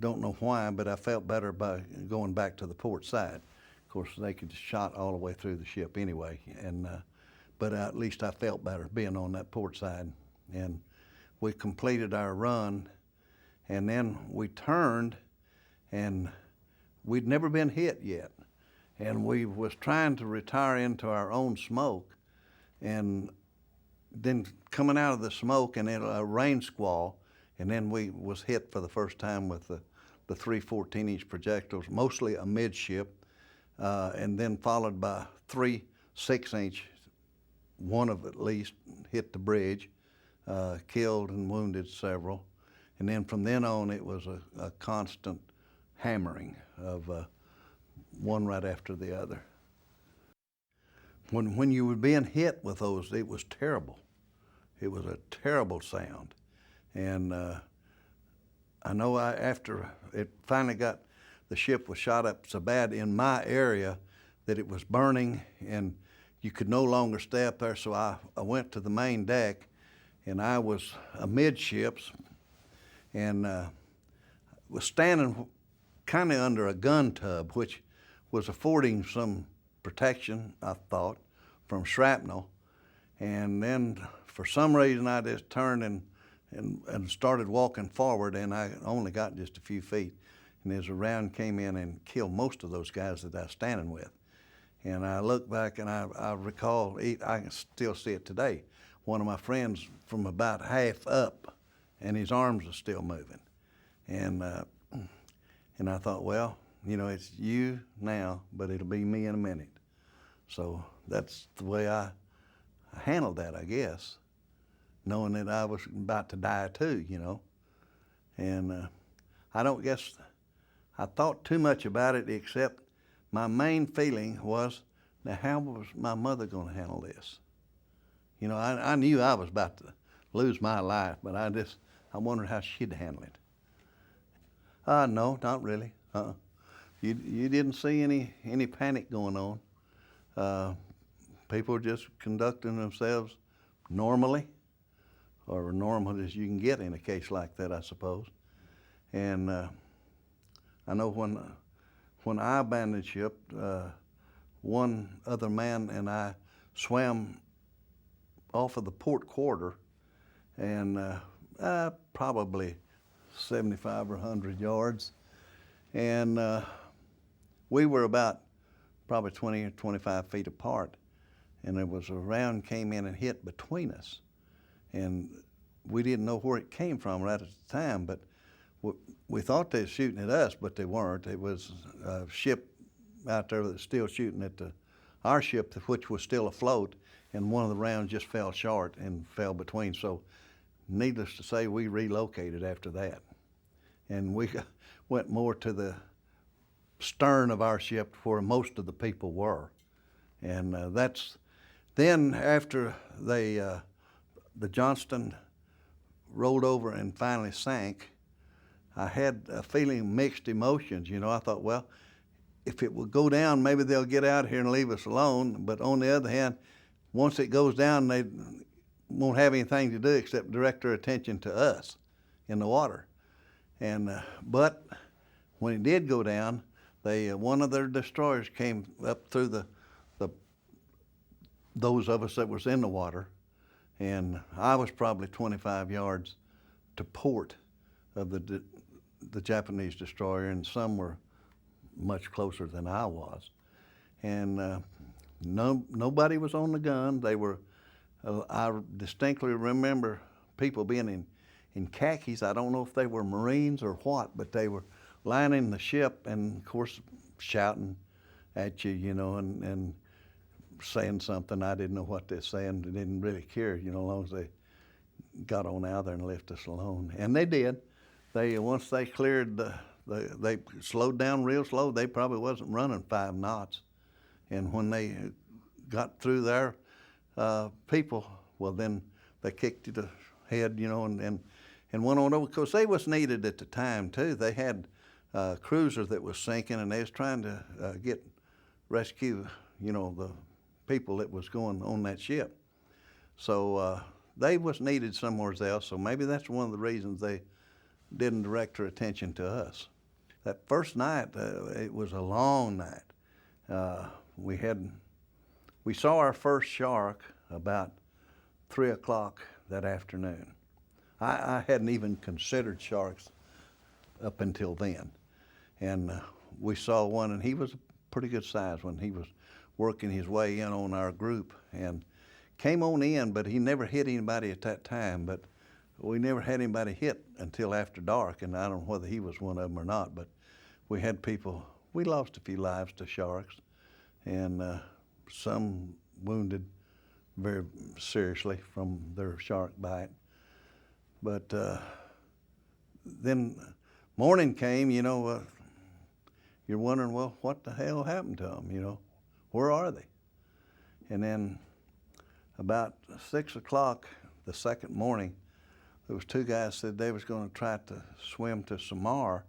don't know why, but I felt better by going back to the port side. Of course, they could shot all the way through the ship anyway, and but at least I felt better being on that port side. And we completed our run, and then we turned, and we'd never been hit yet. And we was trying to retire into our own smoke, and then coming out of the smoke and then a rain squall, and then we was hit for the first time with the 3 14-inch projectiles, mostly amidship, and then followed by 3 6-inch, one of at least hit the bridge, killed and wounded several. And then from then on, it was a constant hammering of one right after the other. When you were being hit with those, it was terrible. It was a terrible sound. And I know after it finally the ship was shot up so bad in my area that it was burning and you could no longer stay up there, so I went to the main deck, and I was amidships, and was standing kind of under a gun tub, which was affording some protection, I thought, from shrapnel. And then for some reason I just turned and started walking forward, and I only got just a few feet. And as a round came in and killed most of those guys that I was standing with. And I look back and I recall, I can still see it today, one of my friends from about half up, and his arms are still moving. And I thought, well, you know, it's you now, but it'll be me in a minute. So that's the way I handled that, I guess, knowing that I was about to die too, you know. And I don't guess I thought too much about it, except my main feeling was, now how was my mother going to handle this? You know, I knew I was about to lose my life, but I wondered how she'd handle it. No, not really. You didn't see any panic going on. people just conducting themselves normally, or normal as you can get in a case like that, I suppose. And I know when I abandoned ship, one other man and I swam off of the port quarter, and probably 75 or 100 yards. And we were about probably 20 or 25 feet apart. And there was a round came in and hit between us. And we didn't know where it came from right at the time, but we thought they were shooting at us, but they weren't. It was a ship out there that was still shooting at our ship, which was still afloat, and one of the rounds just fell short and fell between. So needless to say, we relocated after that. And we went more to the stern of our ship where most of the people were. And then after the Johnston rolled over and finally sank, I had a feeling of mixed emotions. You know, I thought, well, if it would go down, maybe they'll get out here and leave us alone. But on the other hand, once it goes down, they won't have anything to do except direct their attention to us in the water. And but when it did go down, one of their destroyers came up through those of us that was in the water, and I was probably 25 yards to port of the Japanese destroyer, and some were much closer than I was. And nobody was on the gun. They were. I distinctly remember people being in khakis. I don't know if they were Marines or what, but they were lining the ship and, of course, shouting at you, you know, and saying something. I didn't know what they're saying. They didn't really care, you know, as long as they got on out there and left us alone. And they did. Once they cleared they slowed down real slow. They probably wasn't running 5 knots. And when they got through their people, well, then they kicked you to head, you know, and went on over. Because they was needed at the time, too. They had a cruiser that was sinking, and they was trying to rescue, you know, the people that was going on that ship. So they was needed somewhere else, so maybe that's one of the reasons they didn't direct their attention to us. That first night, it was a long night. We saw our first shark about 3 o'clock that afternoon. I hadn't even considered sharks up until then. And we saw one, and he was a pretty good size one. He was working his way in on our group and came on in, but he never hit anybody at that time. But we never had anybody hit until after dark, and I don't know whether he was one of them or not, but we had people, we lost a few lives to sharks, and some wounded very seriously from their shark bite. But then morning came, you know, you're wondering, well, what the hell happened to them, you know? Where are they? And then about 6 o'clock the second morning, there was 2 guys said they was going to try to swim to Samar,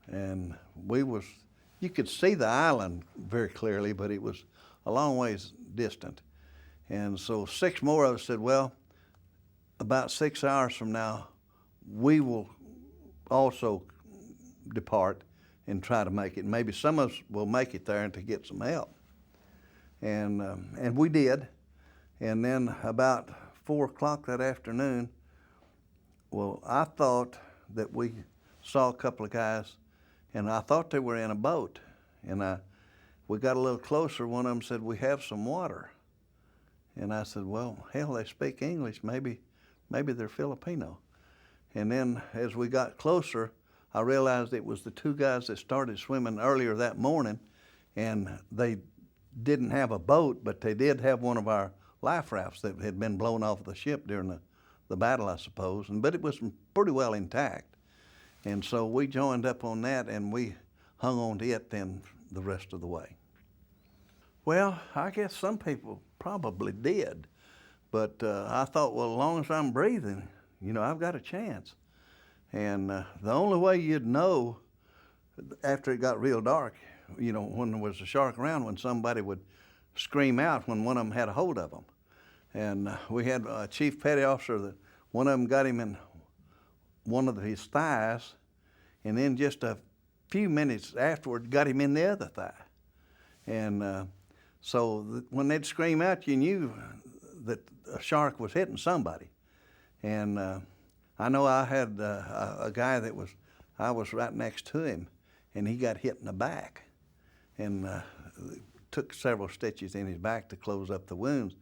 and you could see the island very clearly, but it was a long ways distant. And so 6 more of us said, well, about 6 hours from now, we will also depart and try to make it. Maybe some of us will make it there and to get some help. And we did. And then about 4 o'clock that afternoon, well, I thought that we saw a couple of guys, and I thought they were in a boat. And we got a little closer. One of them said, we have some water. And I said, well, hell, they speak English. Maybe they're Filipino. And then as we got closer, I realized it was the 2 guys that started swimming earlier that morning, and they didn't have a boat, but they did have one of our life rafts that had been blown off the ship during the battle, I suppose, but it was pretty well intact. And so we joined up on that, and we hung on to it then the rest of the way. Well, I guess some people probably did, but I thought, well, as long as I'm breathing, you know, I've got a chance. And the only way you'd know after it got real dark, you know, when there was a shark around, when somebody would scream out when one of them had a hold of them. And we had a chief petty officer that one of them got him in one of his thighs, and then just a few minutes afterward got him in the other thigh. And when they'd scream out, you knew that a shark was hitting somebody. And I know I had a guy I was right next to him, and he got hit in the back, and took several stitches in his back to close up the wounds.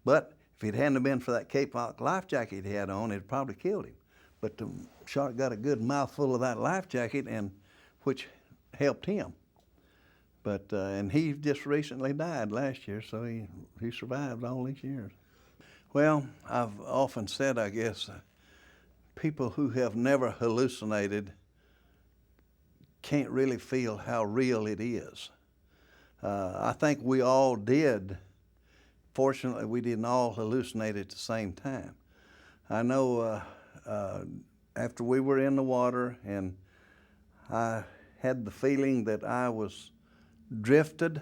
But if it hadn't been for that Cape Lock life jacket he had on, it'd probably killed him. But the shark got a good mouthful of that life jacket, which helped him. But and he just recently died last year, so he survived all these years. Well, I've often said, I guess, people who have never hallucinated can't really feel how real it is. I think we all did. Fortunately, we didn't all hallucinate at the same time. I know after we were in the water, and I had the feeling that I was drifted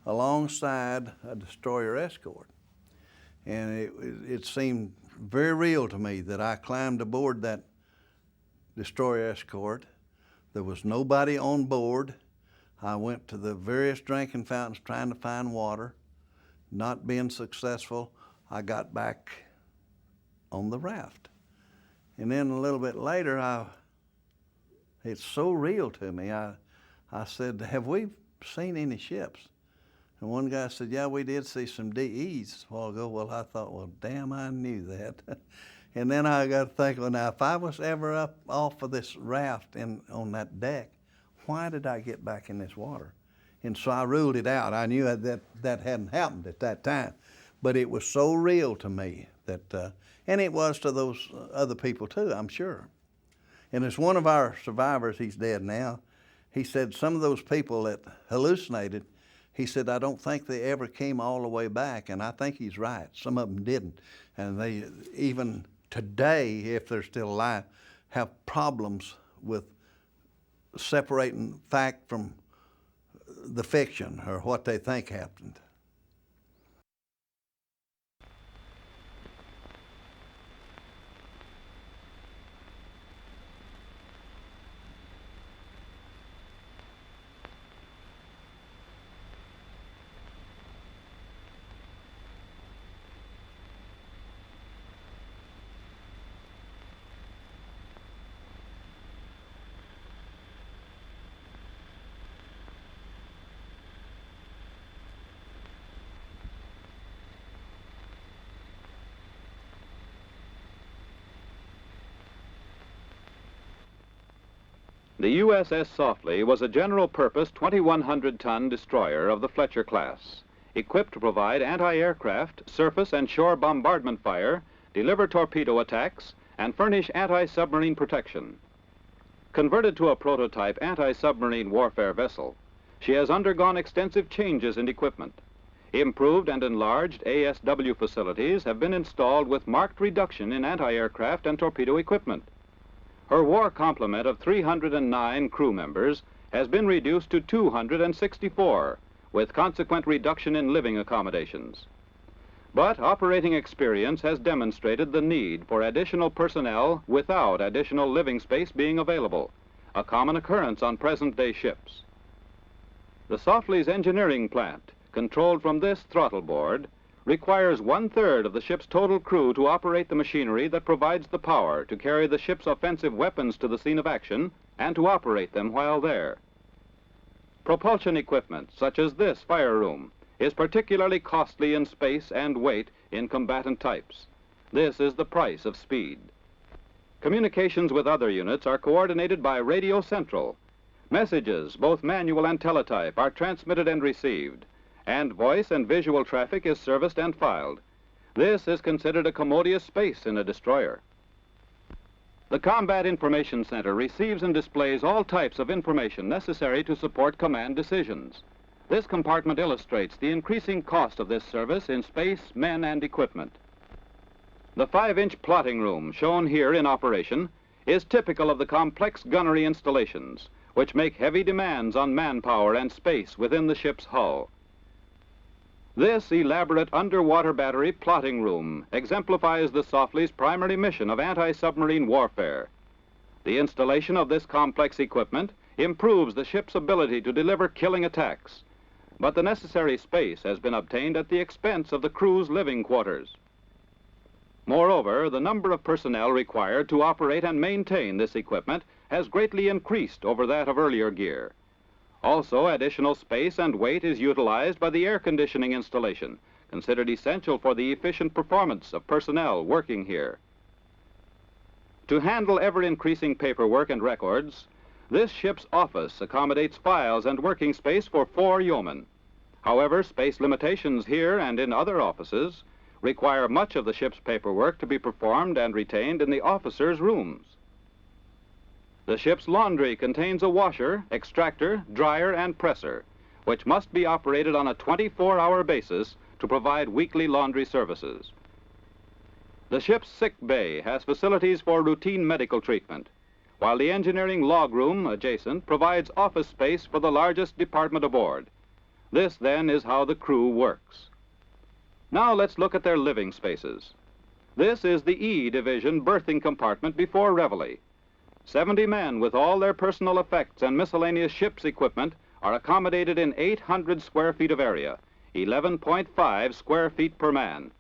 alongside a destroyer escort. And it seemed very real to me that I climbed aboard that destroyer escort. There was nobody on board. I went to the various drinking fountains trying to find water. Not being successful, I got back on the raft. And then a little bit later, it's so real to me. I said, have we seen any ships? And one guy said, yeah, we did see some DEs a while ago. Well, I thought, well, damn, I knew that. And then I got to think, well, now, if I was ever up off of this raft on that deck, why did I get back in this water? And so I ruled it out. I knew that hadn't happened at that time. But it was so real to me that, and it was to those other people too, I'm sure. And as one of our survivors, he's dead now, he said some of those people that hallucinated, he said, I don't think they ever came all the way back, and I think he's right. Some of them didn't. And they, even today, if they're still alive, have problems with separating fact from the fiction or what they think happened. The USS Softly was a general-purpose 2,100-ton destroyer of the Fletcher class, equipped to provide anti-aircraft, surface and shore bombardment fire, deliver torpedo attacks, and furnish anti-submarine protection. Converted to a prototype anti-submarine warfare vessel, she has undergone extensive changes in equipment. Improved and enlarged ASW facilities have been installed with marked reduction in anti-aircraft and torpedo equipment. Her war complement of 309 crew members has been reduced to 264, with consequent reduction in living accommodations. But operating experience has demonstrated the need for additional personnel without additional living space being available, a common occurrence on present-day ships. The Softly's engineering plant, controlled from this throttle board, requires 1/3 of the ship's total crew to operate the machinery that provides the power to carry the ship's offensive weapons to the scene of action and to operate them while there. Propulsion equipment, such as this fire room, is particularly costly in space and weight in combatant types. This is the price of speed. Communications with other units are coordinated by Radio Central. Messages, both manual and teletype, are transmitted and received, and voice and visual traffic is serviced and filed. This is considered a commodious space in a destroyer. The Combat Information Center receives and displays all types of information necessary to support command decisions. This compartment illustrates the increasing cost of this service in space, men, and equipment. The 5-inch plotting room shown here in operation is typical of the complex gunnery installations, which make heavy demands on manpower and space within the ship's hull. This elaborate underwater battery plotting room exemplifies the Softly's primary mission of anti-submarine warfare. The installation of this complex equipment improves the ship's ability to deliver killing attacks, but the necessary space has been obtained at the expense of the crew's living quarters. Moreover, the number of personnel required to operate and maintain this equipment has greatly increased over that of earlier gear. Also, additional space and weight is utilized by the air conditioning installation, considered essential for the efficient performance of personnel working here. To handle ever-increasing paperwork and records, this ship's office accommodates files and working space for 4 yeomen. However, space limitations here and in other offices require much of the ship's paperwork to be performed and retained in the officers' rooms. The ship's laundry contains a washer, extractor, dryer, and presser, which must be operated on a 24-hour basis to provide weekly laundry services. The ship's sick bay has facilities for routine medical treatment, while the engineering log room adjacent provides office space for the largest department aboard. This, then, is how the crew works. Now let's look at their living spaces. This is the E Division berthing compartment before reveille. 70 men with all their personal effects and miscellaneous ship's equipment are accommodated in 800 square feet of area, 11.5 square feet per man.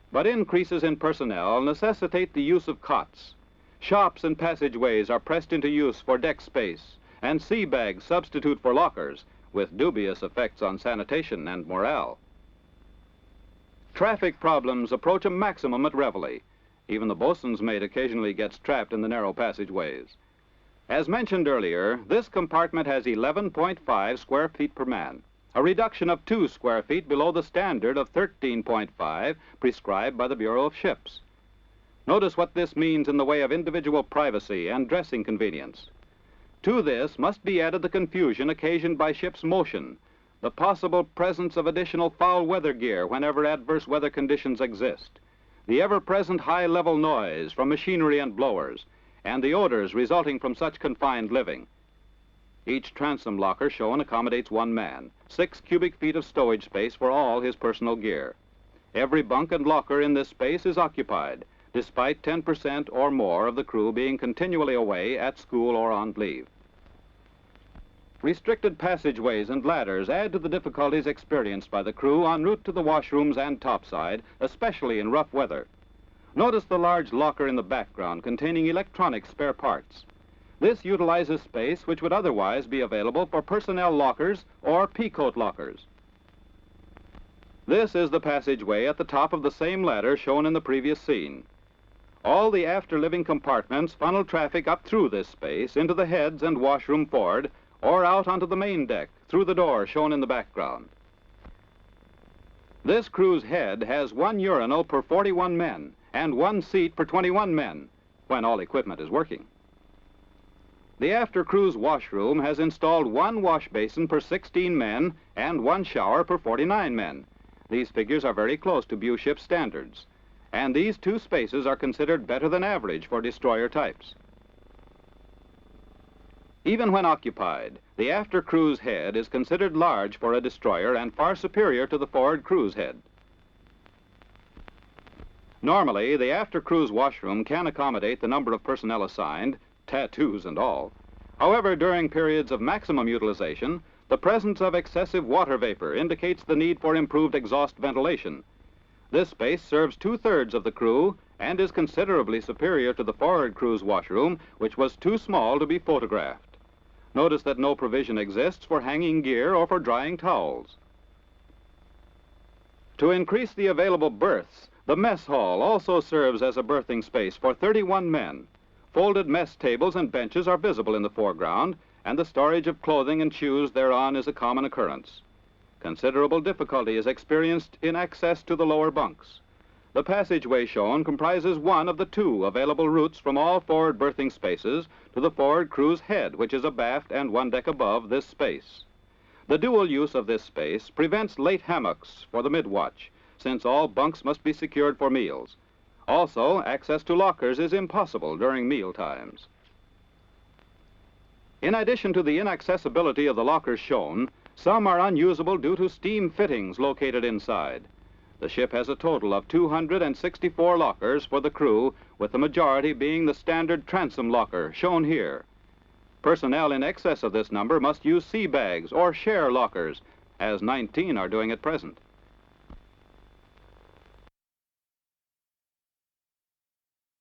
But increases in personnel necessitate the use of cots. Shops and passageways are pressed into use for deck space, and sea bags substitute for lockers, with dubious effects on sanitation and morale. Traffic problems approach a maximum at reveille. Even the bosun's mate occasionally gets trapped in the narrow passageways. As mentioned earlier, this compartment has 11.5 square feet per man, a reduction of 2 square feet below the standard of 13.5 prescribed by the Bureau of Ships. Notice what this means in the way of individual privacy and dressing convenience. To this must be added the confusion occasioned by ship's motion, the possible presence of additional foul weather gear whenever adverse weather conditions exist, the ever-present high-level noise from machinery and blowers, and the odors resulting from such confined living. Each transom locker shown accommodates 1 man, 6 cubic feet of stowage space for all his personal gear. Every bunk and locker in this space is occupied, despite 10% or more of the crew being continually away at school or on leave. Restricted passageways and ladders add to the difficulties experienced by the crew en route to the washrooms and topside, especially in rough weather. Notice the large locker in the background containing electronic spare parts. This utilizes space which would otherwise be available for personnel lockers or peacoat lockers. This is the passageway at the top of the same ladder shown in the previous scene. All the after living compartments funnel traffic up through this space into the heads and washroom forward, or out onto the main deck through the door shown in the background. This crew's head has 1 urinal per 41 men and 1 seat per 21 men when all equipment is working. The after crew's washroom has installed 1 wash basin per 16 men and 1 shower per 49 men. These figures are very close to Bew ship standards, and these 2 spaces are considered better than average for destroyer types. Even when occupied, the after crew's head is considered large for a destroyer and far superior to the forward crew's head. Normally, the after crew's washroom can accommodate the number of personnel assigned, tattoos and all. However, during periods of maximum utilization, the presence of excessive water vapor indicates the need for improved exhaust ventilation. This space serves 2/3 of the crew and is considerably superior to the forward crew's washroom, which was too small to be photographed. Notice that no provision exists for hanging gear or for drying towels. To increase the available berths, the mess hall also serves as a berthing space for 31 men. Folded mess tables and benches are visible in the foreground, and the storage of clothing and shoes thereon is a common occurrence. Considerable difficulty is experienced in access to the lower bunks. The passageway shown comprises 1 of the 2 available routes from all forward berthing spaces to the forward crew's head, which is abaft and 1 deck above this space. The dual use of this space prevents late hammocks for the mid-watch, since all bunks must be secured for meals. Also, access to lockers is impossible during meal times. In addition to the inaccessibility of the lockers shown, Some are unusable due to steam fittings located inside. The ship has a total of 264 lockers for the crew, with the majority being the standard transom locker, shown here. Personnel in excess of this number must use sea bags or share lockers, as 19 are doing at present.